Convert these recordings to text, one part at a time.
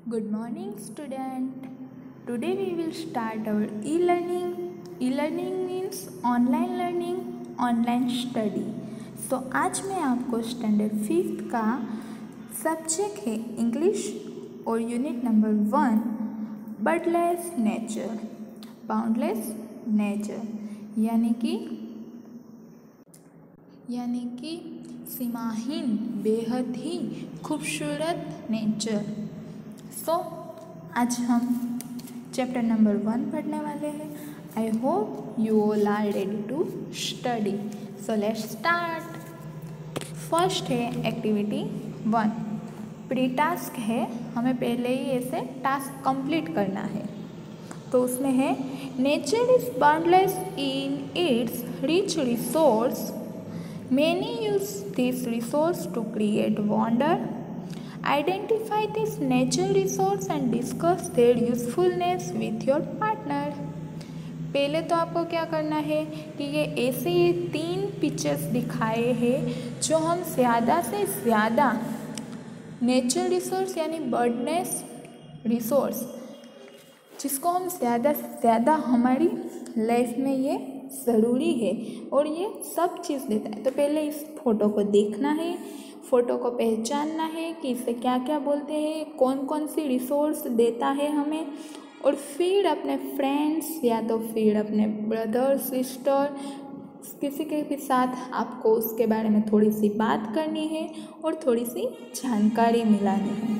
Good morning, student. Today we will start our e-learning. E-learning means online learning, online study. So आज मैं आपको standard 5th का subject है English और unit number 1 birdless nature, boundless nature यानी कि सीमाहीन बेहद ही खूबसूरत नेचर। सो आज हम चैप्टर नंबर 1 पढ़ने वाले हैं। I hope you all are ready to study. So let's start. First है एक्टिविटी 1, प्री टास्क है, हमें पहले ही ऐसे टास्क कंप्लीट करना है। तो उसमें है nature is boundless in its rich resource, many use this resource to create wonder. Identify this natural resource and discuss their usefulness with your partner. पहले तो आपको क्या करना है कि ये ऐसे 3 पिक्चर्स दिखाए हैं जो हम ज़्यादा से ज़्यादा नेचुरल रिसोर्स यानी बर्डनेस रिसोर्स जिसको हम ज़्यादा से ज़्यादा हमारी लाइफ में ये ज़रूरी है और ये सब चीज़ देता है। तो पहले इस फोटो को देखना है, फ़ोटो को पहचानना है कि इसे क्या क्या बोलते हैं, कौन कौन सी रिसोर्स देता है हमें, और फिर अपने फ्रेंड्स या तो फिर अपने ब्रदर सिस्टर किसी के भी साथ आपको उसके बारे में थोड़ी सी बात करनी है और थोड़ी सी जानकारी मिलानी है।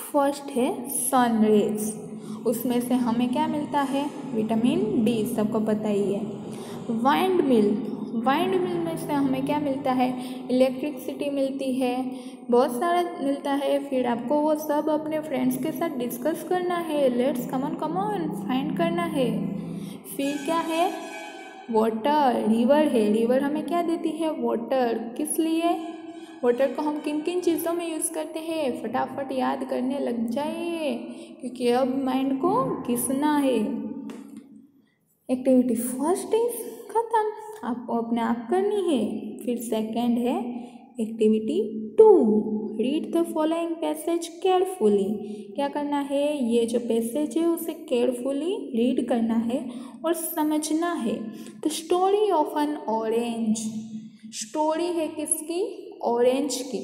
फर्स्ट है सन रेज, उसमें से हमें क्या मिलता है, विटामिन डी, सबको पता ही है। वाइंड मिल में से हमें क्या मिलता है, इलेक्ट्रिसिटी मिलती है, बहुत सारा मिलता है। फिर आपको वो सब अपने फ्रेंड्स के साथ डिस्कस करना है, लेट्स कम ऑन फाइंड करना है। फिर क्या है, वाटर, रिवर है, रिवर हमें क्या देती है, वाटर। किस लिए, वाटर को हम किन किन चीज़ों में यूज़ करते हैं, फटाफट याद करने लग जाइए क्योंकि अब माइंड को घिसना है। एक्टिविटी फर्स्ट इज ख़त्म, आपको अपने आप करनी है। फिर सेकंड है activity 2, read the following passage carefully. क्या करना है, ये जो पैसेज है उसे केयरफुली रीड करना है और समझना है। The story of N orange, story है किसकी, ऑरेंज की,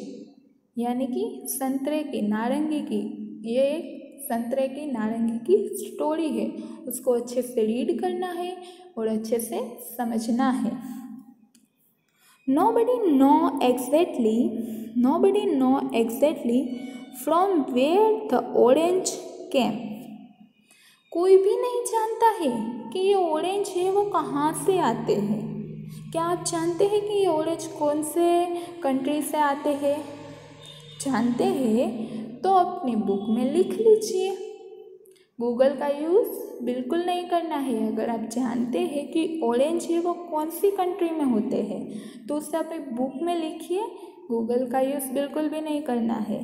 यानी कि संतरे की, नारंगी की। ये एक संतरे की नारंगी की स्टोरी है, उसको अच्छे से रीड करना है और अच्छे से समझना है। Nobody know exactly from where the orange came. कोई भी नहीं जानता है कि ये ऑरेंज है वो कहाँ से आते हैं। क्या आप जानते हैं कि ये ऑरेंज कौन से कंट्री से आते हैं? जानते हैं तो अपनी बुक में लिख लीजिए, गूगल का यूज़ बिल्कुल नहीं करना है। अगर आप जानते हैं कि ऑरेंज है वो कौन सी कंट्री में होते हैं तो उसे अपनी बुक में लिखिए, गूगल का यूज़ बिल्कुल भी नहीं करना है।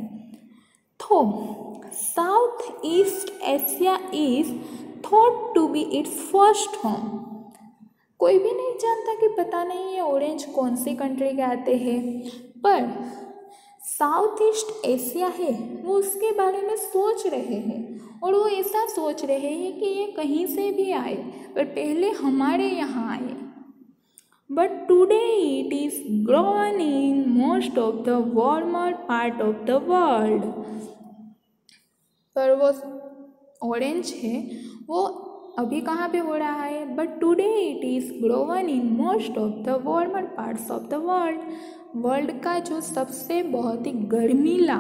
तो South East Asia is thought to be its first home. कोई भी नहीं जानता कि पता नहीं ये ऑरेंज कौन सी कंट्री के आते हैं, पर साउथ ईस्ट एशिया है वो उसके बारे में सोच रहे हैं और वो ऐसा सोच रहे हैं कि ये कहीं से भी आए पर पहले हमारे यहाँ आए। But today it is grown in most of the warmer part of the world. पर वो ऑरेंज है वो अभी कहाँ पे हो रहा है, but today it is grown in most of the warmer parts of the world. World का जो सबसे बहुत ही गर्मीला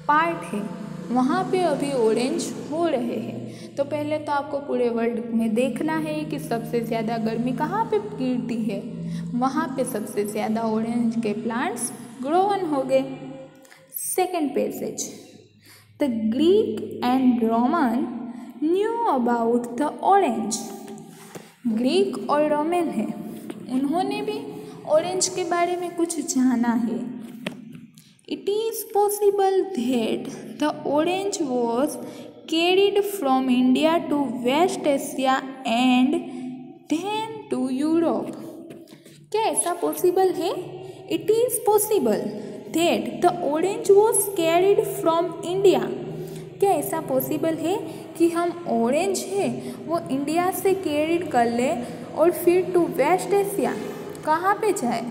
पार्ट है वहाँ पे अभी ऑरेंज हो रहे हैं। तो पहले तो आपको पूरे वर्ल्ड में देखना है कि सबसे ज़्यादा गर्मी कहाँ पे गिरती है, वहाँ पे सबसे ज़्यादा ऑरेंज के प्लांट्स ग्रोवन हो गए। Second passage, the Greek and Roman knew about the orange. Greek और रोमन है, उन्होंने भी ऑरेंज के बारे में कुछ जाना है। It is possible that the orange was carried from India to West Asia and then to Europe. क्या ऐसा पॉसिबल है? It is possible that the orange was carried from India? क्या ऐसा पॉसिबल है कि हम ऑरेंज है वो इंडिया से कैरिड कर ले और फिर टू वेस्ट एशिया? कहाँ पे जाए?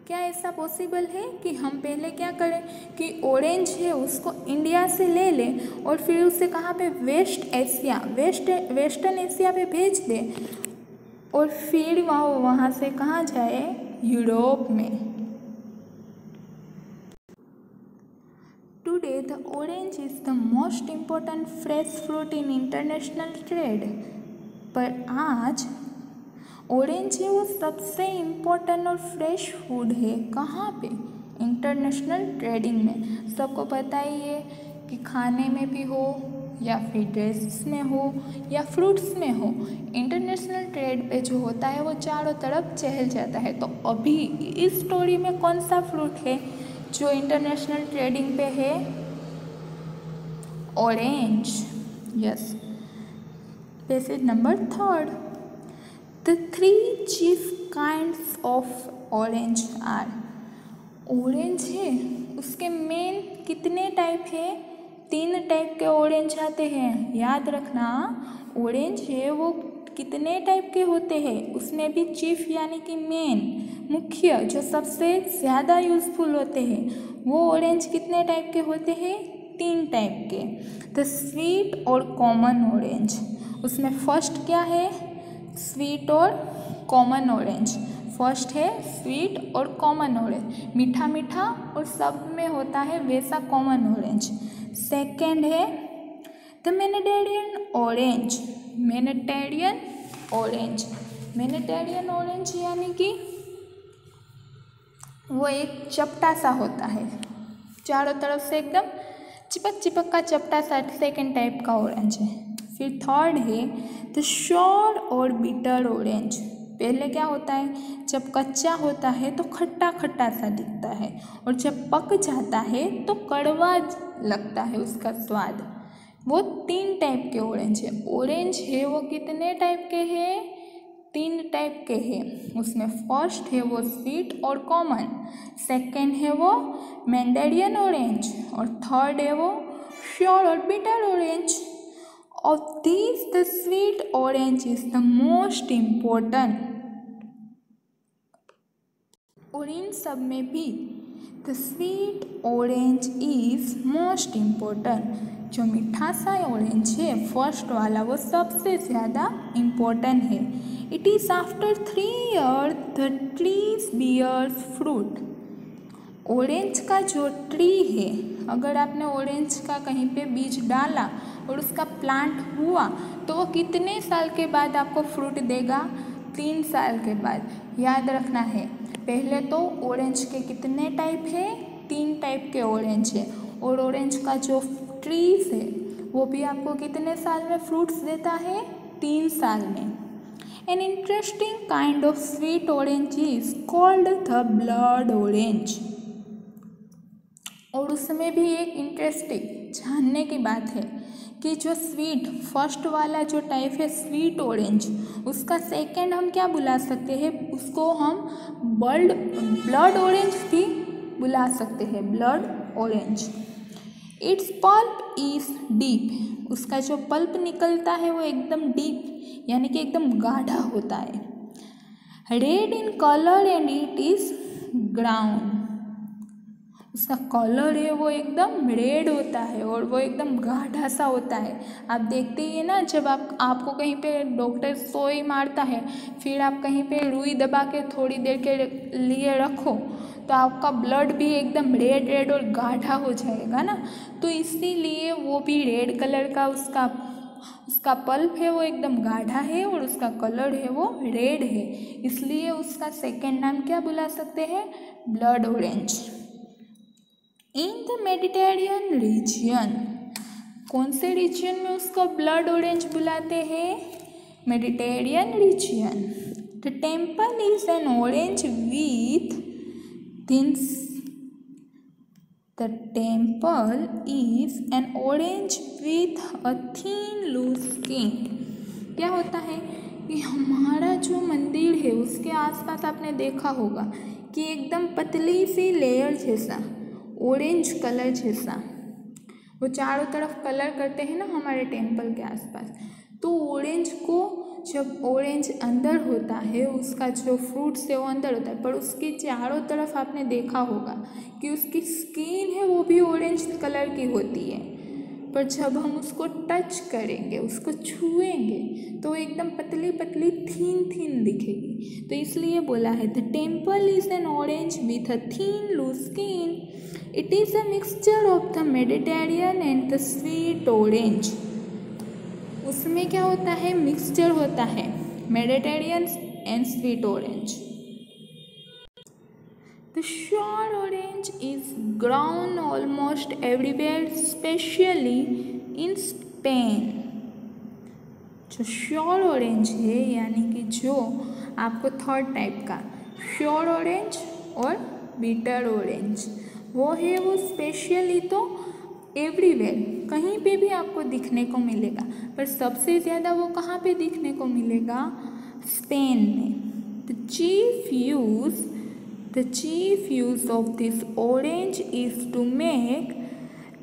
क्या ऐसा पॉसिबल है कि हम पहले क्या करें कि ऑरेंज है उसको इंडिया से ले लें और फिर उसे कहाँ पे वेस्टर्न एशिया पे भेज दें और फिर वहाँ से कहाँ जाए? यूरोप में। Today the orange is the most important fresh fruit in international trade. पर आज ऑरेंज है वो सबसे इम्पोर्टेंट और फ्रेश फूड है। कहाँ पे? इंटरनेशनल ट्रेडिंग में। सबको पता ही है कि खाने में भी हो या फिर ड्रेस में हो या फ्रूट्स में हो, इंटरनेशनल ट्रेड पे जो होता है वो चारों तरफ चहल जाता है। तो अभी इस स्टोरी में कौन सा फ्रूट है जो इंटरनेशनल ट्रेडिंग पे है? Orange. Yes. Passage number 3। The 3 chief kinds of orange are। Orange है उसके मेन कितने टाइप है? 3 टाइप के ऑरेंज आते हैं। याद रखना, ऑरेंज है वो कितने टाइप के होते हैं, उसमें भी चीफ यानी कि मेन, मुख्य, जो सबसे ज़्यादा यूज़फुल होते हैं वो ऑरेंज कितने टाइप के होते हैं? 3 टाइप के। द स्वीट और कॉमन ऑरेंज। उसमें फर्स्ट क्या है? स्वीट और कॉमन ऑरेंज। फर्स्ट है स्वीट और कॉमन ऑरेंज, मीठा मीठा और सब में होता है वैसा कॉमन ऑरेंज। सेकंड है the Mediterranean orange. Mediterranean orange. Mediterranean orange यानी कि वो एक चपटा सा होता है, चारों तरफ से एकदम चिपक चिपक का चपटा सा, सेकेंड टाइप का ऑरेंज है। फिर थर्ड है द श्योर और बिटर ऑरेंज। पहले क्या होता है, जब कच्चा होता है तो खट्टा खट्टा सा दिखता है और जब पक जाता है तो कड़वा लगता है उसका स्वाद। वो 3 टाइप के ऑरेंज है। ऑरेंज है वो कितने टाइप के हैं? 3 टाइप के हैं। उसमें फर्स्ट है वो स्वीट और कॉमन, सेकंड है वो मैंडेरियन ऑरेंज और थर्ड है वो श्योर और bitter orange. Of these, the sweet orange is the most important। और इन सब में भी the sweet orange is most important। जो मीठा सा ऑरेंज है फर्स्ट वाला वो सबसे ज़्यादा इम्पोर्टेंट है। It is after 3 years the trees bears fruit। Orange का जो ट्री है, अगर आपने ऑरेंज का कहीं पे बीज डाला और उसका प्लांट हुआ तो वो कितने साल के बाद आपको फ्रूट देगा? 3 साल के बाद। याद रखना है, पहले तो ऑरेंज के कितने टाइप है? 3 टाइप के ऑरेंज है और ऑरेंज का जो ट्रीज है वो भी आपको कितने साल में फ्रूट्स देता है? 3 साल में। An interesting kind of sweet orange is called the blood orange। और उसमें भी एक इंटरेस्टिंग जानने की बात है कि जो स्वीट फर्स्ट वाला जो टाइप है स्वीट ऑरेंज, उसका सेकंड हम क्या बुला सकते हैं? उसको हम ब्लड ऑरेंज भी बुला सकते हैं, blood orange. It's pulp is deep. उसका जो पल्प निकलता है वो एकदम डीप यानी कि एकदम गाढ़ा होता है। Red in colour and it is ground. उसका कलर है वो एकदम रेड होता है और वो एकदम गाढ़ा सा होता है। आप देखते ही है ना, जब आपको कहीं पे डॉक्टर सुई मारता है फिर आप कहीं पे रुई दबा के थोड़ी देर के लिए रखो तो आपका ब्लड भी एकदम रेड और गाढ़ा हो जाएगा ना, तो इसीलिए वो भी रेड कलर का उसका पल्प है वो एकदम गाढ़ा है और उसका कलर है वो रेड है, इसलिए उसका सेकेंड नाम क्या बुला सकते हैं? Blood orange. In the Mediterranean region. कौन से रीजन में उसको ब्लड ऑरेंज बुलाते हैं? Mediterranean region. The temple is an orange with thins. The temple is an orange with a thin loose skin. क्या होता है कि हमारा जो मंदिर है उसके आसपास आपने देखा होगा कि एकदम पतली सी लेयर जैसा ऑरेंज कलर जैसा वो चारों तरफ कलर करते हैं ना हमारे टेम्पल के आसपास। तो ऑरेंज को जब ऑरेंज अंदर होता है, उसका जो फ्रूट्स है वो अंदर होता है, पर उसके चारों तरफ आपने देखा होगा कि उसकी स्किन है वो भी ऑरेंज कलर की होती है, पर जब हम उसको टच करेंगे, उसको छुएंगे तो एकदम पतली पतली थीन दिखेगी। तो इसलिए बोला है the temple is an orange with a thin loose skin, it is a mixture of the Mediterranean and the sweet orange. उसमें क्या होता है, मिक्सचर होता है Mediterranean and sweet orange. The shore orange is grown almost everywhere, especially in Spain। जो sure orange है यानी कि जो आपको थर्ड टाइप का श्योर ऑरेंज और बीटर ऑरेंज वो है, वो स्पेशली तो एवरीवेयर कहीं पे भी आपको दिखने को मिलेगा, पर सबसे ज़्यादा वो कहाँ पे दिखने को मिलेगा, स्पेन में। The chief use of this orange is to make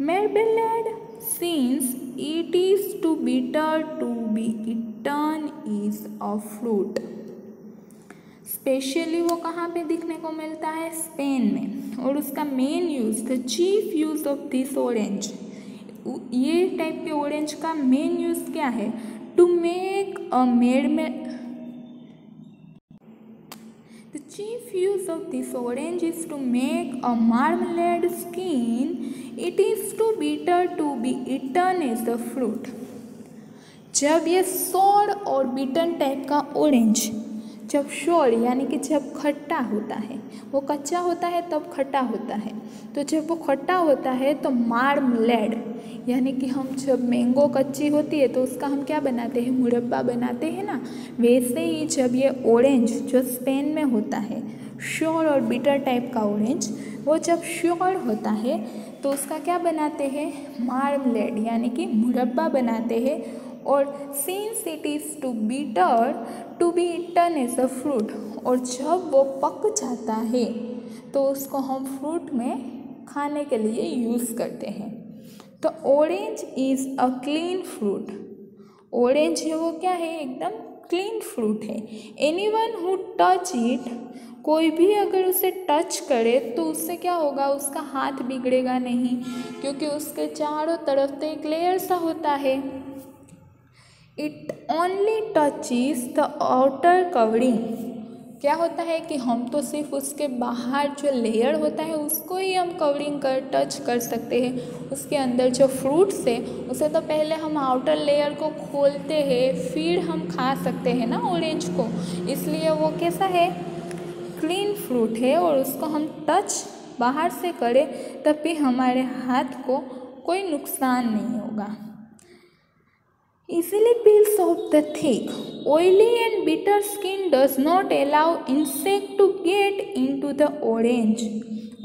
marmalade, since it is too bitter to be eaten is a fruit। Specially वो कहाँ पे दिखने को मिलता है, स्पेन में। और उसका main use, the chief use of this orange, ये टाइप के ऑरेंज का मेन यूज़ क्या है, to make a The chief use of this orange is to make a marmalade skin. It is too bitter to be eaten as a fruit। जब ये सोर और beaten type का orange, जब शोर यानी कि जब खट्टा होता है, वो कच्चा होता है तब खट्टा होता है, तो जब वो खट्टा होता है तो मार्मलेड यानी कि हम जब मैंगो कच्ची होती है तो उसका हम क्या बनाते हैं, मुरब्बा बनाते हैं ना, वैसे ही जब ये ऑरेंज जो स्पेन में होता है श्योर और बीटर टाइप का ऑरेंज, वो जब श्योर होता है तो उसका क्या बनाते हैं, मार्मलेड यानी कि मुरब्बा बनाते हैं। और since it is too bitter to be eaten as a fruit, और जब वो पक जाता है तो उसको हम फ्रूट में खाने के लिए यूज़ करते हैं। तो orange is a clean fruit, orange है वो क्या है, एकदम क्लीन फ्रूट है। एनीवन हु टच इट, कोई भी अगर उसे टच करे तो उससे क्या होगा, उसका हाथ बिगड़ेगा नहीं, क्योंकि उसके चारों तरफ तो एक लेयर सा होता है। It only touches the outer covering, क्या होता है कि हम तो सिर्फ उसके बाहर जो लेयर होता है उसको ही हम कवरिंग कर टच कर सकते हैं। उसके अंदर जो फ्रूट्स है उसे तो पहले हम आउटर लेयर को खोलते हैं, फिर हम खा सकते हैं ना ऑरेंज को, इसलिए वो कैसा है, क्लीन फ्रूट है। और उसको हम टच बाहर से करें तब भी हमारे हाथ को कोई नुकसान नहीं होगा। Easily peels off the thick, oily and bitter skin does not allow insect to get into the orange।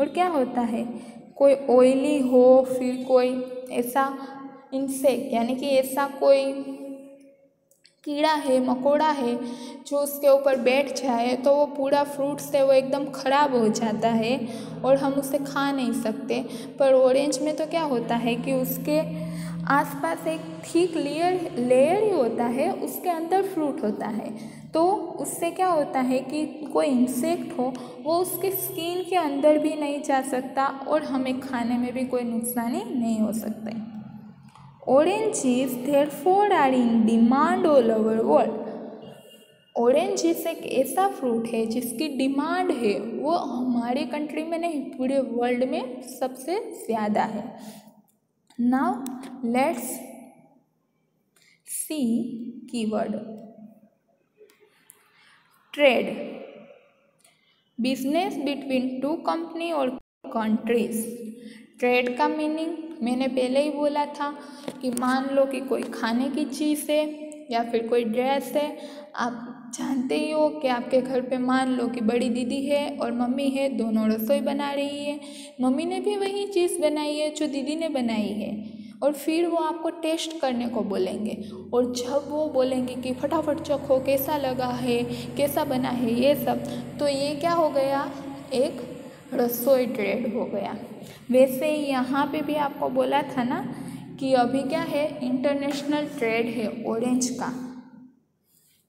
और क्या होता है, कोई ऑयली हो, फिर कोई ऐसा इंसेक्ट यानी कि ऐसा कोई कीड़ा है, मकोड़ा है जो उसके ऊपर बैठ जाए तो वो पूरा फ्रूट से वो एकदम ख़राब हो जाता है और हम उसे खा नहीं सकते। पर ऑरेंज में तो क्या होता है कि उसके आसपास एक थिक लेयर ही होता है, उसके अंदर फ्रूट होता है, तो उससे क्या होता है कि कोई इंसेक्ट हो वो उसके स्किन के अंदर भी नहीं जा सकता और हमें खाने में भी कोई नुकसानी नहीं हो सकता। Oranges therefore are in demand all over world। Orange एक ऐसा फ्रूट है जिसकी डिमांड है वो हमारे कंट्री में नहीं, पूरे वर्ल्ड में सबसे ज़्यादा है। Now let's see keyword. Trade, business between two company और कंट्रीज। ट्रेड का मीनिंग मैंने पहले ही बोला था कि मान लो कि कोई खाने की चीज़ है या फिर कोई ड्रेस है, आप जानते ही हो कि आपके घर पे मान लो कि बड़ी दीदी है और मम्मी है, दोनों रसोई बना रही है, मम्मी ने भी वही चीज़ बनाई है जो दीदी ने बनाई है, और फिर वो आपको टेस्ट करने को बोलेंगे, और जब वो बोलेंगे कि फटाफट चखो कैसा लगा है, कैसा बना है ये सब, तो ये क्या हो गया, एक रसोई ट्रेड हो गया। वैसे ही यहाँ पे भी आपको बोला था ना कि अभी क्या है, इंटरनेशनल ट्रेड है ऑरेंज का,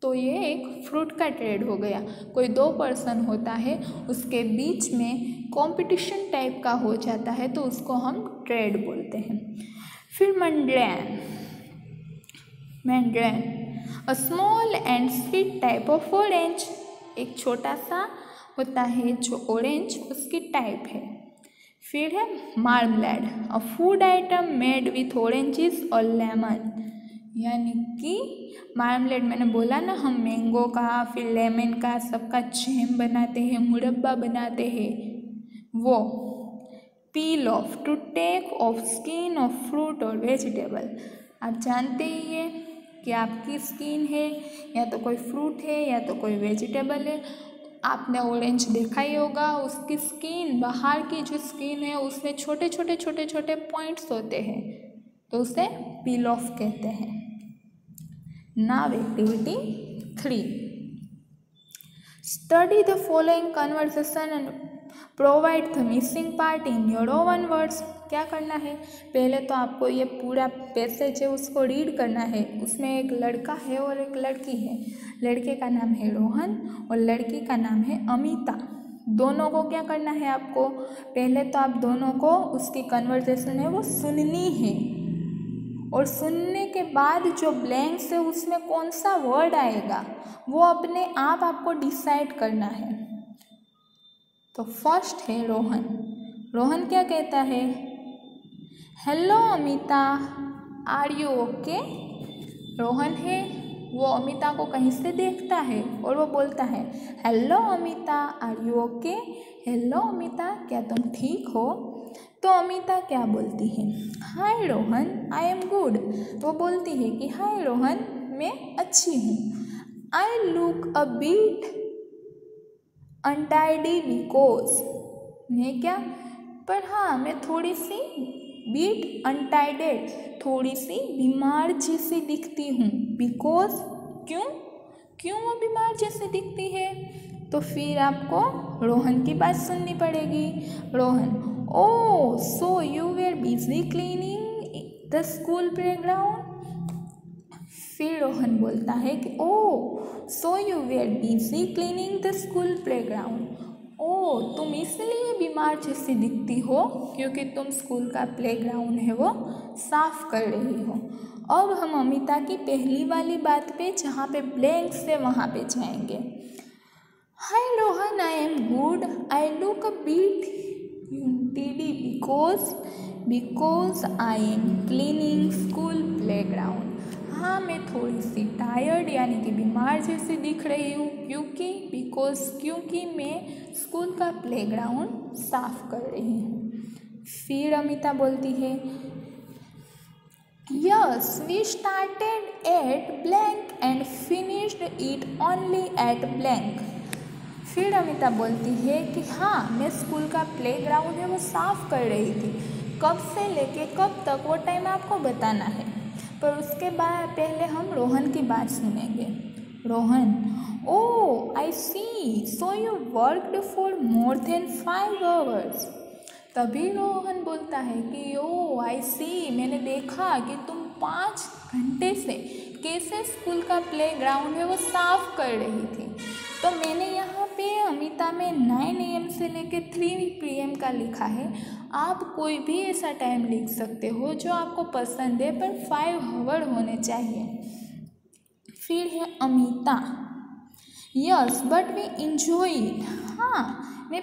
तो ये एक फ्रूट का ट्रेड हो गया। कोई दो पर्सन होता है, उसके बीच में कंपटीशन टाइप का हो जाता है, तो उसको हम ट्रेड बोलते हैं। फिर mandarin, a small and sweet type of orange, एक छोटा सा होता है जो ऑरेंज उसकी टाइप है। फिर है marmalade, a food item made with oranges और लेमन, यानी कि मार्मलेड मैंने बोला ना, हम मैंगो का फिर लेमन का सबका जैम बनाते हैं, मुरब्बा बनाते हैं। वो peel off, to take off skin off fruit और वेजिटेबल, आप जानते ही है कि आपकी स्किन है या तो कोई फ्रूट है या तो कोई वेजिटेबल है। आपने ऑरेंज देखा ही होगा, उसकी स्किन, बाहर की जो स्किन है उसमें छोटे छोटे छोटे छोटे पॉइंट्स होते हैं, तो उसे पील ऑफ कहते हैं। Now activity 3, study the following conversation and provide the missing part in your own words। क्या करना है, पहले तो आपको ये पूरा पैसेज है उसको रीड करना है। उसमें एक लड़का है और एक लड़की है, लड़के का नाम है रोहन और लड़की का नाम है अमिता। दोनों को क्या करना है आपको, पहले तो आप दोनों को उसकी कन्वर्सेशन है वो सुननी है, और सुनने के बाद जो ब्लैंक्स है उसमें कौन सा वर्ड आएगा वो अपने आप आपको डिसाइड करना है। तो फर्स्ट है रोहन। रोहन क्या कहता है, hello Amita, are you okay. Rohan है वो अमिता को कहीं से देखता है और वो बोलता है hello Amita, are you okay. Hello Amita, क्या तुम ठीक हो। तो अमिता क्या बोलती है, hi Rohan, I am good. वो बोलती है कि हाय रोहन, मैं अच्छी हूँ। I look a bit untidy because, मैं क्या, पर हाँ मैं थोड़ी सी बीट अनटाइडेड, थोड़ी सी बीमार जैसी दिखती हूँ। बिकॉज, क्यों वो बीमार जैसी दिखती है। तो फिर आपको रोहन की बात सुननी पड़ेगी। Rohan, oh so you were busy cleaning the school playground. फिर रोहन बोलता है कि oh so you were busy cleaning the school playground. Oh तुम इसलिए बीमार जैसी दिखती हो क्योंकि तुम स्कूल का प्लेग्राउंड है वो साफ कर रही हो। अब हम अमिता की पहली वाली बात पे जहाँ पे ब्लैंक से वहाँ पे जाएंगे। Hi Rohan, I am good, I look a bit टीडी because I am cleaning school playground. हाँ मैं थोड़ी सी टायर्ड यानी कि बीमार जैसी दिख रही हूँ क्योंकि मैं स्कूल का प्लेग्राउंड साफ कर रही हूँ। फिर अमिता बोलती है yes we started at blank and finished it only at blank. फिर अमिता बोलती है कि हाँ मैं स्कूल का प्लेग्राउंड है वो साफ कर रही थी, कब से लेके कब तक वो टाइम आपको बताना है। पर उसके बाद पहले हम रोहन की बात सुनेंगे। Rohan, oh I see, so you worked for more than 5 hours। तभी रोहन बोलता है कि ओह आई सी, मैंने देखा कि तुम 5 घंटे से कैसे स्कूल का प्लेग्राउंड है वो साफ कर रही थी। तो मैंने यहाँ पे अमिता में 9 AM से लेके 3 PM का लिखा है। आप कोई भी ऐसा टाइम लिख सकते हो जो आपको पसंद है, पर 5 hour होने चाहिए। फिर है Amita, yes but we enjoy it. हाँ मैं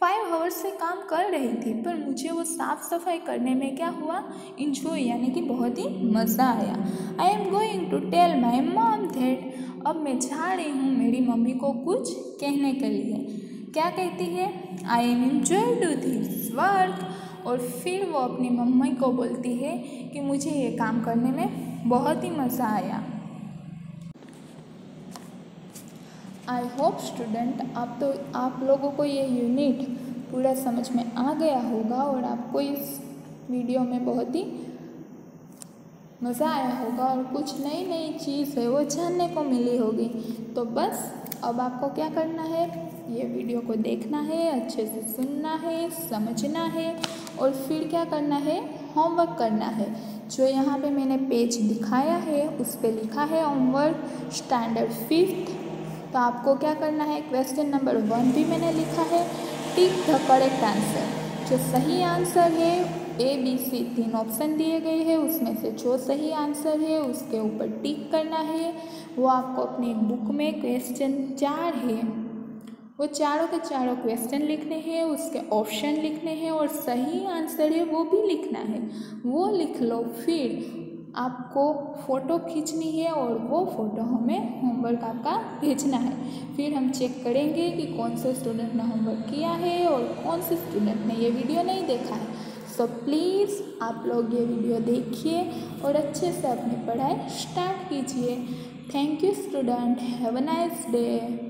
5 hours से काम कर रही थी, पर मुझे वो साफ़ सफाई करने में क्या हुआ, इंजॉय यानी कि बहुत ही मज़ा आया। I am going to tell my mom that, अब मैं जा रही हूँ मेरी मम्मी को कुछ कहने के लिए। क्या कहती है, I am enjoy to this work. और फिर वो अपनी मम्मी को बोलती है कि मुझे ये काम करने में बहुत ही मज़ा आया। आई होप स्टूडेंट आप लोगों को ये यूनिट पूरा समझ में आ गया होगा और आपको इस वीडियो में बहुत ही मज़ा आया होगा और कुछ नई नई चीज़ है वो जानने को मिली होगी। तो बस अब आपको क्या करना है, ये वीडियो को देखना है, अच्छे से सुनना है, समझना है और फिर क्या करना है, होमवर्क करना है। जो यहाँ पे मैंने पेज दिखाया है उस पर लिखा है होमवर्क स्टैंडर्ड 5th। तो आपको क्या करना है, क्वेश्चन नंबर 1 भी मैंने लिखा है, टिक द करेक्ट आंसर। जो सही आंसर है ABC 3 ऑप्शन दिए गए हैं, उसमें से जो सही आंसर है उसके ऊपर टिक करना है। वो आपको अपनी बुक में क्वेश्चन 4 है वो चारों के चारों क्वेश्चन लिखने हैं, उसके ऑप्शन लिखने हैं और सही आंसर है वो भी लिखना है। वो लिख लो, फिर आपको फ़ोटो खींचनी है और वो फ़ोटो हमें होमवर्क आपका भेजना है। फिर हम चेक करेंगे कि कौन से स्टूडेंट ने होमवर्क किया है और कौन से स्टूडेंट ने ये वीडियो नहीं देखा है। सो प्लीज़ आप लोग ये वीडियो देखिए और अच्छे से अपनी पढ़ाई स्टार्ट कीजिए। Thank you student, have a nice day.